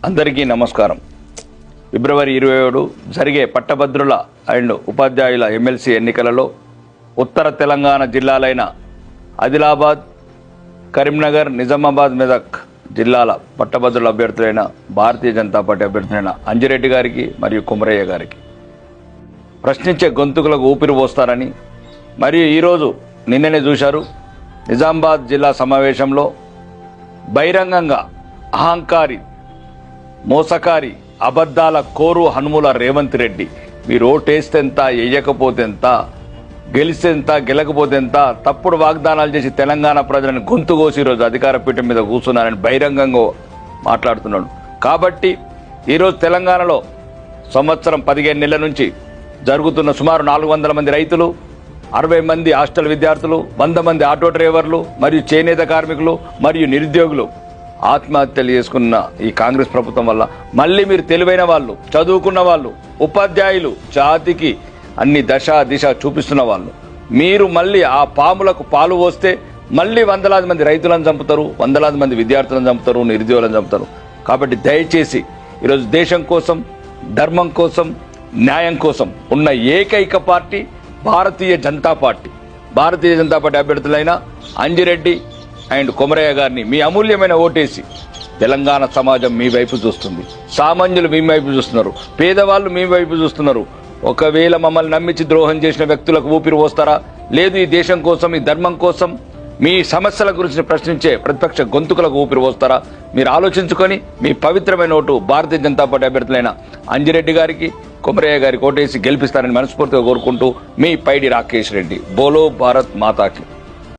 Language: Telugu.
అందరికీ నమస్కారం. ఫిబ్రవరి 27 జరిగే పట్టభద్రుల అండ్ ఉపాధ్యాయుల ఎమ్మెల్సీ ఎన్నికలలో ఉత్తర తెలంగాణ జిల్లాలైన ఆదిలాబాద్, కరీంనగర్, నిజామాబాద్, మెదక్ జిల్లాల పట్టభద్రుల అభ్యర్థులైన భారతీయ జనతా పార్టీ అభ్యర్థులైన అంజిరెడ్డి గారికి మరియు కుమరయ్య గారికి ప్రశ్నించే గొంతుకులకు ఊపిరి పోస్తారని, మరియు ఈరోజు నిన్ననే చూశారు నిజామాబాద్ జిల్లా సమావేశంలో బహిరంగంగా అహంకారి, మోసకారి, అబద్ధాల కోరు హనుముల రేవంత్ రెడ్డి మీరు ఓటేస్తే ఎంత, వేయకపోతే ఎంత, గెలిస్తే ఎంత, గెలకపోతే ఎంత, తప్పుడు వాగ్దానాలు చేసి తెలంగాణ ప్రజలను గొంతు కోసి ఈరోజు అధికార పీఠం మీద కూర్చున్నారని బహిరంగంగా మాట్లాడుతున్నాడు. కాబట్టి ఈరోజు తెలంగాణలో సంవత్సరం 15 నెలల నుంచి జరుగుతున్న సుమారు 400 మంది రైతులు, 60 మంది హాస్టల్ విద్యార్థులు, 100 మంది ఆటో డ్రైవర్లు మరియు చేనేత కార్మికులు మరియు నిరుద్యోగులు ఆత్మహత్యలు చేసుకున్న ఈ కాంగ్రెస్ ప్రభుత్వం వల్ల మళ్ళీ మీరు తెలివైన వాళ్ళు, చదువుకున్న వాళ్ళు, ఉపాధ్యాయులు, జాతికి అన్ని దిశ చూపిస్తున్న వాళ్ళు, మీరు మళ్ళీ ఆ పాములకు పాలు పోస్తే మళ్ళీ వందలాది మంది రైతులను చంపుతారు, వందలాది మంది విద్యార్థులను చంపుతారు, నిరుద్యోగులను చంపుతారు. కాబట్టి దయచేసి ఈరోజు దేశం కోసం, ధర్మం కోసం, న్యాయం కోసం ఉన్న ఏకైక పార్టీ భారతీయ జనతా పార్టీ. భారతీయ జనతా పార్టీ అభ్యర్థులైన అంజిరెడ్డి అండ్ కుమరయ్య గారిని మీ అమూల్యమైన ఓటేసి తెలంగాణ సమాజం మీ వైపు చూస్తుంది, సామాన్యులు మీ వైపు చూస్తున్నారు, పేదవాళ్ళు మీ వైపు చూస్తున్నారు. ఒకవేళ మమ్మల్ని నమ్మించి ద్రోహం చేసిన వ్యక్తులకు ఊపిరి పోస్తారా? లేదు, ఈ దేశం కోసం, ఈ ధర్మం కోసం, మీ సమస్యల గురించి ప్రశ్నించే ప్రతిపక్ష గొంతుకులకు ఊపిరి పోస్తారా? మీరు ఆలోచించుకొని మీ పవిత్రమైన ఓటు భారతీయ జనతా పార్టీ అభ్యర్థులైన అంజిరెడ్డి గారికి, కుమరయ్య గారికి ఓటేసి గెలిపిస్తారని మనస్ఫూర్తిగా కోరుకుంటూ మీ పైడి రాకేష్ రెడ్డి. బోలో భారత్ మాతాకి.